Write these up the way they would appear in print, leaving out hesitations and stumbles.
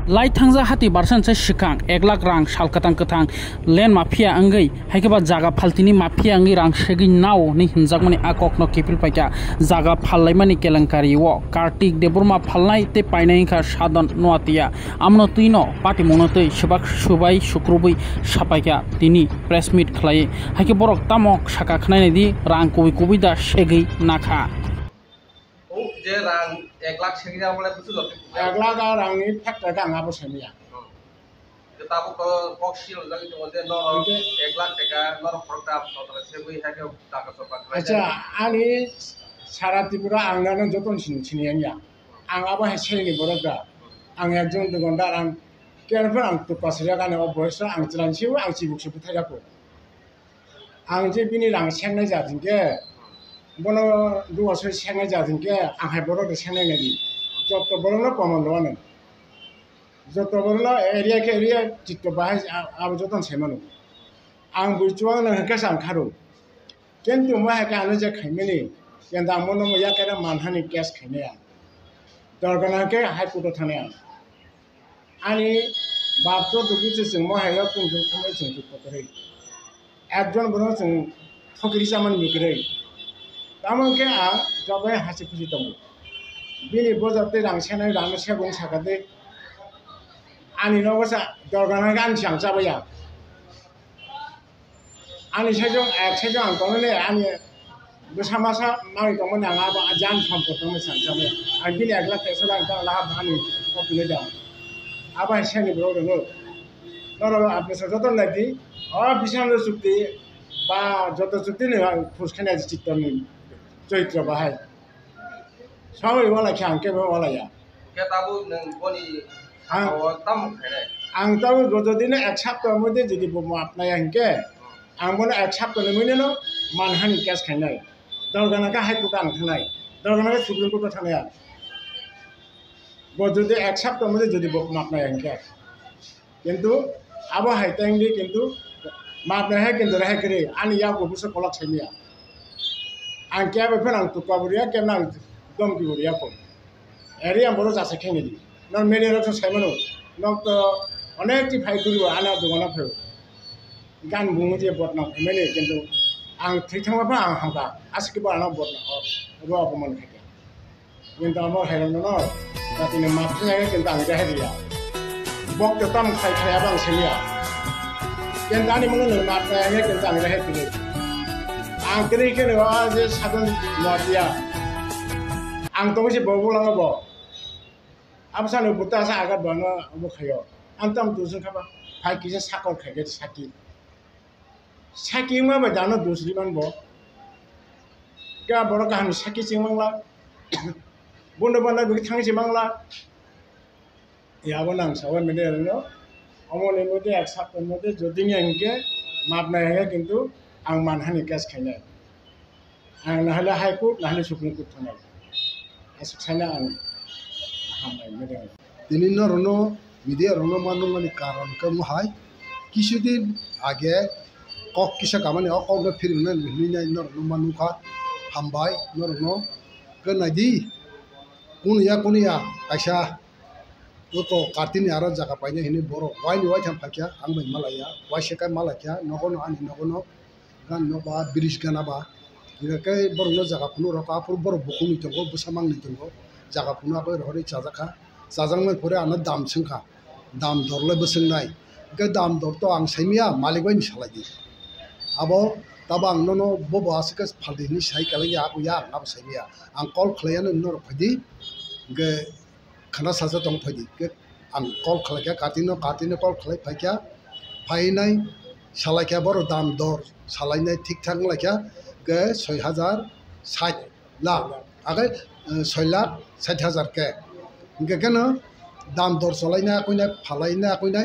Lai thangza hati barsan se shikang 1 lakh rang shal katang katang len mafia angai haikeba jaga phaltini mafia angai rang shegi nao ni hinjak mani akok no kepil paika jaga phallai mani kelankari wo kartik deburma phalnai te painai kha sadan noatia amno tuino party monotoi subak subai sukrubai sapaika tini press meet khlai haike borok tamok saka khnai di rang kubi kubi da shegi nakha जे रां 1 लाख सेगी जाबले बुसु जति 1 लाख रांनि factor गांगा Basaniya Tabo को बक्सिल जति जे न 1 लाख टाका नर फरकटा सतरे सेबुइ हाके टाका सपा अच्छा आनि सारा त्रिपुरा आंगानो जतन सिनिया आंगाबो हेसेनि बरगा आं एकजन दुगनदार आं केरफोर आं तो पासरिया गाने अबयस आं त्रानसिउ आं सिबुकसु फथायराको आं जे बिनि रां सेंनाय जादिंके बोलो दुआसो सेंनाय जादिंके आं हाय बरो सेंनाय नदि जत बरो कमनदवानो जत बरो एरिया के एरिया जित बाहाय आब जतन सेमनो आं बुचुआं नहके सांखारो केन्तु माय कानो जे खाइमेनि केन्दा मनो या केरा मानहानि केस खाइनाया दरगना के हाय कोर्ट थानाया आनि बापतो दुगुचे जों माहाया कुंजों थानाय जों पकरै एकजन बनो जों फकिरि सामान बिकरै तामके आ जबे हासि खुसि दं बिनि बजाते रांसेनाय रांसे गं सागादे आनि नबसा दरगना गान सियां जाबाया आनि साइजों एक साइजों आं गनले आनि बसामासा माइ दंमोन आं आबा जान सम्पद दंमोन सान जाबाय आं बिनि 1 लाख पेसो आं दा लाहा आनि कपिले दा आबा सेनि ब्रो दङ नरो आपने सजतन लागि बिसानो सुक्ति बा जत सुक्ति ने फुसखाना चित्तनि चैत्र बाहाय सबै वाला ख्यां के वाला या के ताबु नों बनि तम खाइनाय आं ताबु गजदिने एक सप्ताह मध्ये जुदि बम आपनाय हंके आं बने एक सप्ताह नमैनो मानहानि केस खाइनाय दरगाना का हाय कोर्ट आं थानाय दरगाना का सुप्रीम कोर्ट थानाया गजदि एक सप्ताह मध्ये जुदि बम आपनाय हंके किन्तु आबो हायतांगि किन्तु मापनाय है किन्तु रहे करे आनि या गबुसो कला छैनिया आं क्या बेफोर आं तुकाबुरिया के नां दमकि बुरिया को एरिया बरो जासे खेनि न मेरे रथ साइमनो न तो अनेक ति फाइ गुरु आना दगना फे गान बुङो जे बदना फेमेनि किन्तु आं थैथांबा आं हांगा आसके बाना बदना रो अपमान खाके किन्तु आमो हेरनो न जातिने माफनाय किन्तु आं हेरिया बक तम खाइ खाया बां सेलिया किन्तु आनि मनो न माफनाय किन्तु आं हेरिया आं करै के जे साधन नदिया आं तो से बबुलाङो ब आबसानो बुतासा आगा बनो बखायो आंतम दुसुन खाबा फाइ किसे साकर खाइगे साकी मा बे दानो दुसरि मान ब क्या बरो कहानि साकी सिंमंला बन्द बन्द बि थांसि मांला याबो नां सावन मेदे रनो अमने मते एक सापन मते जदिनि आंके मापनाय है किन्तु आं मानहानि केस खाइनाय आं नाहले हाई कोर्ट नाहले सुप्रीम कोर्ट थानाय आसखाना आं हामनाय मेदे दिनै नरनो मिडिया रनो मानुंगनि कारण कम हाय किछुदिन आगे कक किसा कामानि अकौनो फिरनो नुनाय नरनो मानुखा हामबाय नरनो गनादि कुनिया आइसा तो कार्तिनि आरो जागा पाइने हिनि बरो वाइ थाम फाकिया आं बै मालाया वाइ सेका मालाया नगनो आनि नगनो गान नबा ब्रिज गानाबा इनके बरनो जागा फुनो रकापुर बर बुकुनि दंगो बुसामांनि दंगो जागा फुना बो हरै जाजाखा जाजांमोन परे आनो दाम सोंखा दाम दरले बोसोंनाय के दाम दर तो आं साइमिया मालिक बायनि सालायदि आबो ताबा आं ननो बबो आसके फालदिनि साइ कालि आबो या आबो साइमिया आं कल खलायानो नर फैदि के खाना साजा दं फैदि के आं कल खलाया काटिनो कल खलाय फाइका फाइनाय सालायका बर दाम दर सालायनाय ठीक ठाक लायका के 6060 लाख आगे 6 लाख 60,000 के इनके केनो दाम दर सालायना कोइना फालायना कोइना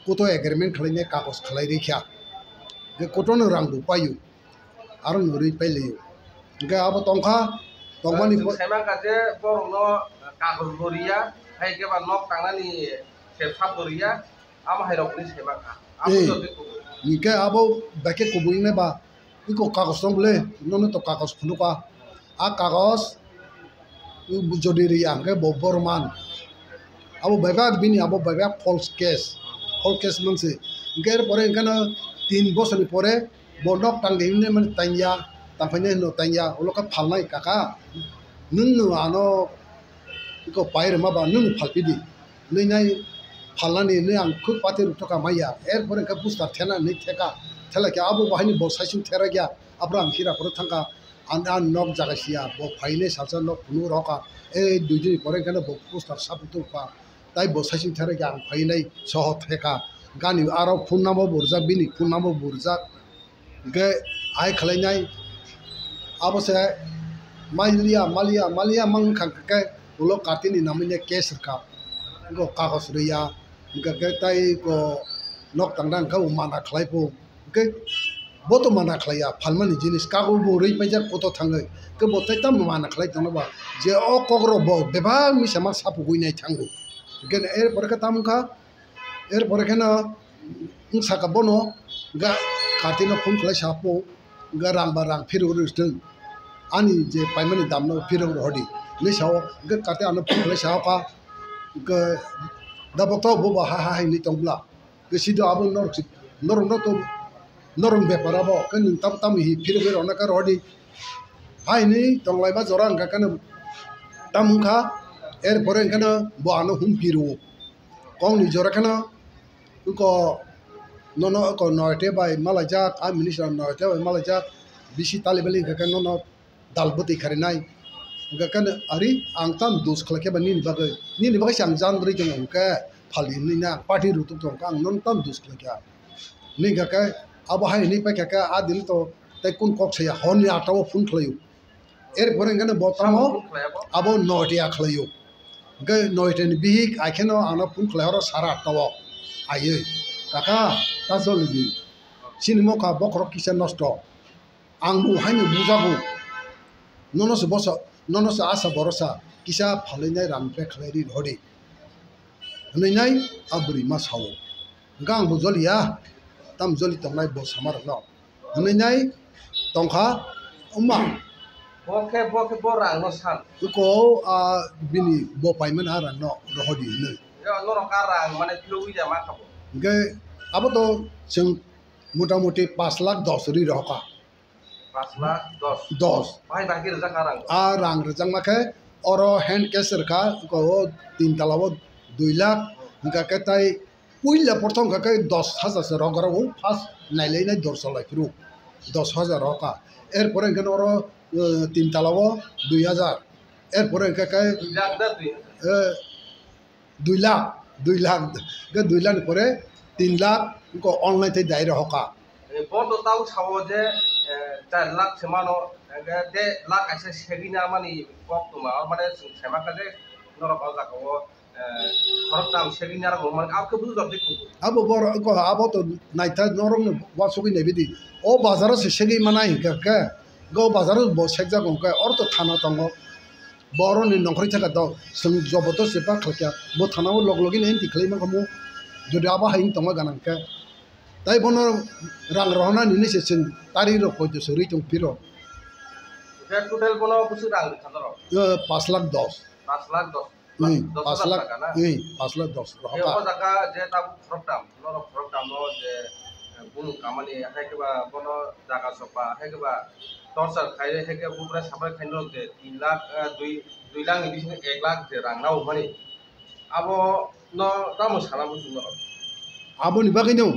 कोतो एग्रीमेंट खालायना कागज खालाय रेखा के कोटोनो रांबो पायो आरो नुरि पाइलियो इनके आबो तंमानि सेमा काजे बरनो कागज लरिया हाय के बा नक तांनानि सेफा लरिया आम हायरकनि सेमा का इनके आबो बाके कुबुइने बा इको कागज दं बोले ननो तो कागज खुनुका आ कागज जदि रियांगे Barman abo bebak bini abo bebak false case mangse ger pore engkana 3 bosor ni pore bonok tang deine man tanya tampane no tanya oloka phalnai kaka nunnu ano ko paire ma ba nunnu phalpidi nai phalani ne ang khuk pate rutoka maya pore ka pusta thena nei theka thela ke abo bahini bo saisu thera gya abram hira pore thangka an nok jaga sia bo phaine salsa nok punu roka duidi pore kana bo pusta saputu pa tai bo saisu thera gya ang phainai soho theka gani aro phun namo burja bini phun namo burja ge ai khlainai abo se malia mang khang ke ulo katini namine case ka go kagos riya ke tai ko nok tangdang ka umana khlai po ke boto mana khlaya phalmani jinis kago bo rei pajar poto thangai ke botai tam mana khlai tang ba je o kogro bo beba mi sama sapu guinai thangu ke pore ka tam ka pore kana saka bono ga katino phun khlai sapo ga rang barang phiru rusteng ani je paimani damno phiru hodi ni saw ga kate ano phun khlai saw ka ga da bokto bo ba ha ni tongla ge sido abo norong no to norong bepara bo kan tam hi phiru be rona ka hodi hai ni tonglai ba jorang ga kan tam kha pore kana bo ano hum phiru kong ni jora kana ko nono ko noite bai malaja a minister noite bai malaja bisi talibali ka kan nono dalbuti kharinai ga kan ari angtam dus khlake bani ni bagai sang jandri jong ka phali ni na party rutu tong ka non tam dus khlake ni ga ka abo hai ni pa ka a dil to tai kun kok saya hon ya taw phun khlayu pore ngana botamo abo noite a khlayu ga noite ni bihik a kheno ana phun khlaro sara taw aye kaka tasolibi sinimo ka bokro kisa nosto angbu haini bujago nonos asa borosa kisa phalinai rampe khlairi hodi nai abri masawo gang bu jolia tam joli tongnai bo samar no nai tongkha umma boke borang no san ko bini bo paiman arang no hodi ne yo no karang mane kilowi ja ma khabo ge abo to जों मोटामुटी 5 lakh 10 ri roka 5 lakh 10 भाई बाकी रजा karang a rang rajang make oro hand cash ka ko 3 talabo 2 lakh ga ka tai puila prothom ka 10,000 se rogara o fast nailei nai dorso lai fru 10,000 roka pore gan oro 3 talabo 2000 pore ka 2 lakh da 2 lakh ga 2 lakh pore 3 lakh को online थे दायरे होका बोतो ताउ छावो जे 4 लाख सेमानो दे लाख ऐसे सेगिना मानी कक तुमा और माने सेमा का जे नरो बाजा को खरक नाम सेगिना रो मन आपके बुझ दे को अब बर को अब तो नाइथा नरम वासुगी नेबिदि ओ बाजार से सेगि मनाइ का गो बाजार बो सेगजा को और तो थाना तंगो बरो नि नखरि थाका द सं जबतो सेपा खलका बो थानाव लगलगिन एंटी खलैमा खमु যদি আবা হাইং তমা গানাঙ্কা তাই বন রাং রহনা নিনি সেসেন তারি র কইতো সরি তং পিরো যে টোটাল বন কিছু রাং খাদর 5 লাখ 10 5 লাখ 10 5 লাখ 5 লাখ 10 রহকা এ জায়গা যে তাবু ফরকটাম নো যে বুন কামানি হাইকেবা বন জায়গা সপা হাইকেবা টর্চার খাইরে হাইকে বুবরা সাবাই খাইনো যে 3 লাখ 2 লাখ নিবিসে 1 লাখ যে রাং নাও মানে আবো no tamu sana busu no abo ni bagino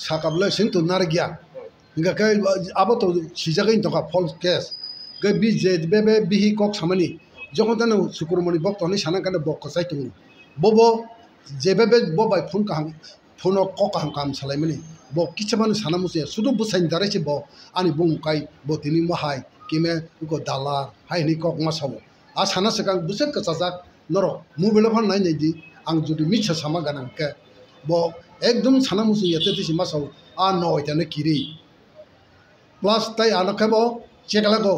sakabla sing to nargia nga ka abo to sijaga in to ka false case ga bi je bebe bihi kok samani jokon tan sukurmani bok to ni sana kana bok ko sai tu bobo je bebe bo bai phun ka phun ko ka kam salai mani bo kichaman sana muse sudu busain dare che bo ani bung kai bo tini mo hai kime ko dala hai ni kok ma sawo a sana sakang buset ka chajak noro mu belo phan nai nei di ang jodi micha sama ganang ke bo ekdom sana musu yate tisi masau a noita ne kiri plus tai ana ke bo chekala go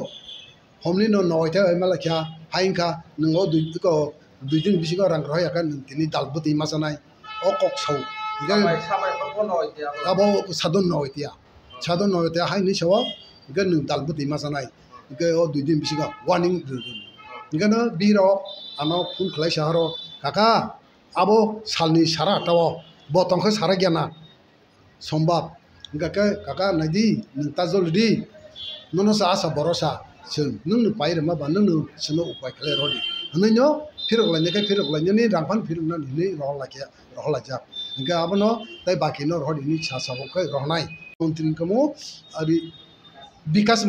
homni no noita mala kya hainka ngo du ko duijin bisi ko rang roya kan tini dalbuti masanai o kok sau ga samai ko noita abo sadon noita hai ni sawa ga nu dalbuti masanai ga o duijin bisi ko warning ga na biro ano phun khlai shaharo kaka abo salni sara tawo botongkho sara gyana sombab kaka nadi nintazol di nono sa asa borosa sing nung pair ma ba nung sino upai kale rodi nunyo firok la nyaka firok la nyani rangpan firok na ni rohla ja nga abono tai baki no rodi ni cha sa ko rohnai mantri kamo ari bikas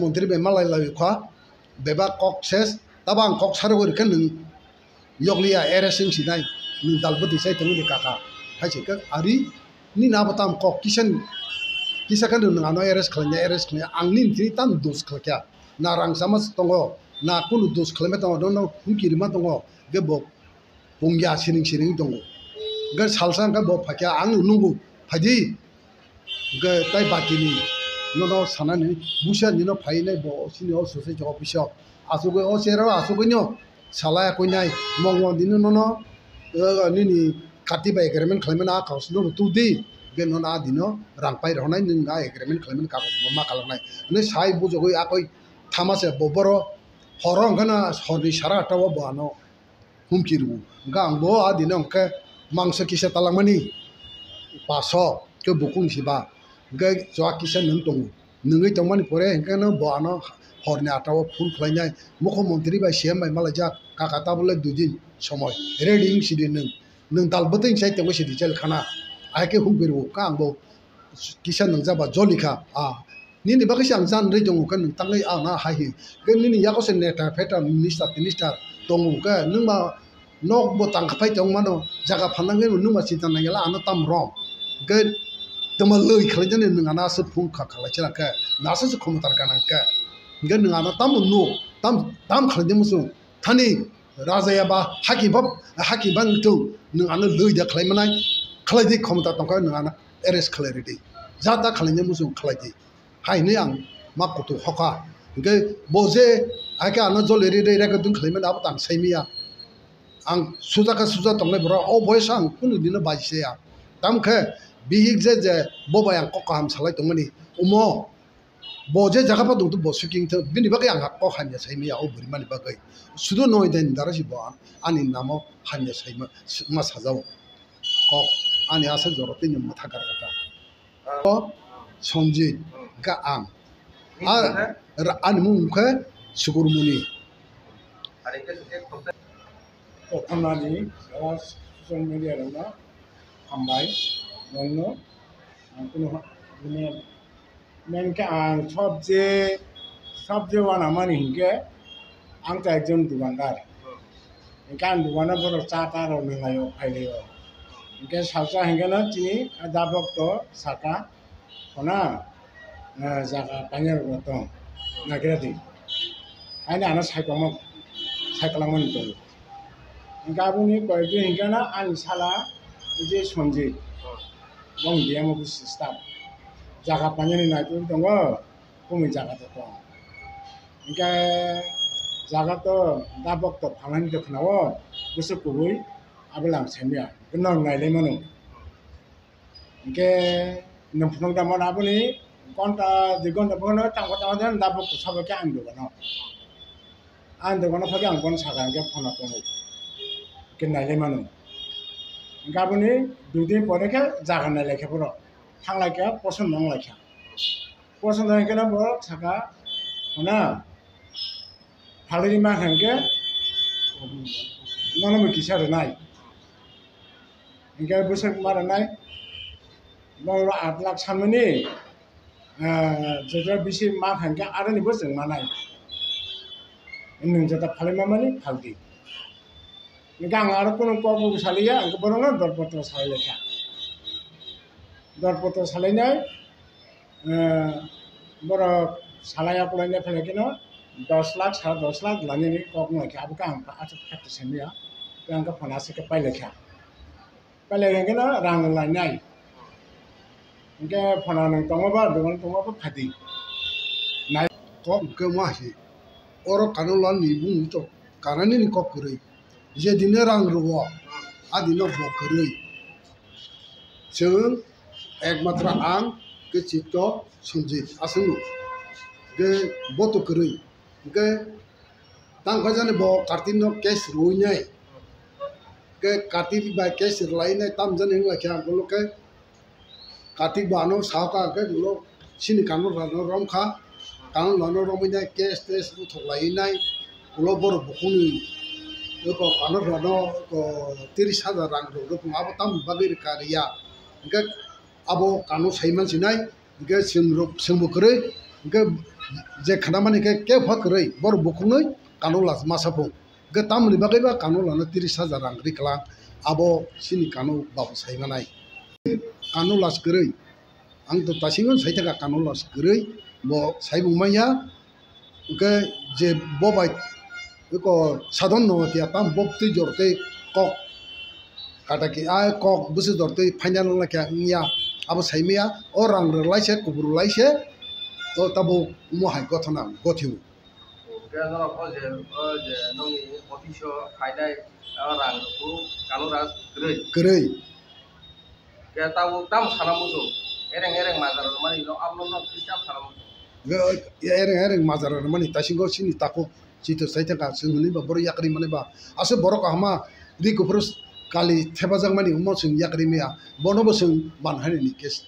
mantri be malai la khwa beba kok ses tabang kok sar wor kan nung yoglia eresing sinai nung dalbati sai temu di kaka hai ka ari ni na batam kok kisa kan nung ano eres khlanya angnin tri tan dos khlakya na rang samas tongo na kunu dos khlame tongo no hunkiri ma tongo ge bo pungya sining tongo ge salsang ka bo phakya ang nungu phaji ge tai bakini no sanani busa ni no phai nai bo sini o sose jo bisho asugo o sero asugo nyo salaya ko nai mongmo dinu no ni kati ba agreement khlame na ka sno tu di ge no na dino rangpai ronai ning ga agreement khlame ka ma kalanai ne sai bu jogoi akoi thamase boboro horong kana horni sara tawo bo ano humkirbu gang bo adino ke mangsa kisa talangmani paso ke bukung siba ge jwa kisa nung tongu nungi tongmani pore kana bo ano horni atawo phul khlainai mukhyamantri ba cm bai malaja kakata bole dudin somoy reading sidin nung dalbatin sai temo sidi chel khana aike humkirbu kangbo kisa nung jaba jolika nini baki siang zan re jongu kan tangai a na hai ke nini ya ko sen neta feta minister tongu ka numa nok bo tang khapai tong mano jaga phanang nge numa sinta na yala ana tam rom ke tama loi khala jane nunga na su phung kha khala chira ka na su khom tar kana ka nge nunga na tam no tam khala jemu su thani raja ya ba haki bang tu nunga na loi da khlai manai khlai di khom tar tong ka nunga na arrest clarity jata khala jemu su khlai di hai ni ang makutu hoka ge boje aka ano joleri re ra dung khlemen ab tang saimia ang suja tongle bro o boysang kunu dino bajse ya tam khe bihik je boba yang kokka ham salai tongmani umo boje jaga pa dung tu bosuking the bini ba yang ko hanya saimia o buri mani ba gai sudo noi den darasi bo ani namo hanya saima ma sajao ko ani asa jorote nyum matha karata ko sonji ka ang an mungke sukurmuni okanani social media rona ambai nonno kuno men ka ang sabje wana mani hinke ang ta ekjon dukandar kan dukana boro chata ro ningayo phaileo hinke salsa hinke na tini adabok to saka ona jaga panyer roto nagrati aina ana saikalamani to gabuni koyje hingana an sala je sonje bong diamo bu staff jaga panyer na to tongo kumi jaga to hinga jaga to dabok to phangani to khnawo busu kubui abelang semia gnong nai le manu hinge nempung damon abuni konta digonta bono tangko dan dabok to sabe ke ando kono phage ang kon saga ke phona kono ke nai manu gabuni dudin pore ke jaga nai lekhe poro thangla ke poson nong lekha poson nai ke na bo saga na haliri ma hangke nono mi kisar nai ingka busak mara nai bawra 8 lakh samani जेटा बिसि मा खानका आरनिबो जों मानाय नों जेटा फालिमा माने फालदि गां आरो कोनो कबु सालिया आंखौ बरंना दरपत्र सालायलेखा दरपत्र सालायनाय बर सालाया पलायनाय फैलायकिनो 10 लाख 10.5 लाख लानि कबु आबो गां आथ फाट सेमिया गांखौ फनासे के पाइलेखा पाइलेखा रां लायनाय के फना नों तंगबा दोन तंगबा फादि नाय ko ke mahi oro kanolan ni bung to karani ni ko kurei je dine rang ruwa adino bo kurei chung ekmatra ang ke chito sunjit asung ge boto kurei ge tang khajane bo kartino kes ruinai ke Kartik ba ke sirlai nai tam jan hing la kya gulo ke Kartik ba no sa ka ke gulo sini kanu rano rom kha kanu rano rom nai ke stes bu tholai nai gulo bor bukhuni ko kanu rano ko 30,000 rang ro ko abo tam bagir kariya ke abo kanu saiman sinai ke singbu kre ke je khana mani ke phakre bor bukhunoi kanu las masapo ke tam ni bagai ba kanu lana 30,000 rang riklang abo sini kanu babu saimanai kanu las kre ang to tasingon saitaka kanu las kre bo saibung maya ke je bobai ko sadon no tia tam bokti jorte kok kata ki a kok busi jorte final la kya nya abo saimia orang laise kuburu laise to tabo mo hai gothana gothiu Kaya no ko je nong ofisio kaidai orang ku kanu ras gerei. gerei Kaya tahu tam salam musuh. Ereng mazar mani no amno no kristam salam musuh. ereng mazar mani tasingo sini tako cito saitaka sungni ba bor yakri mane ba ase borok hama ri kuprus kali thebajang mani ummo sung yakri mea bono bo sung banhani ni kes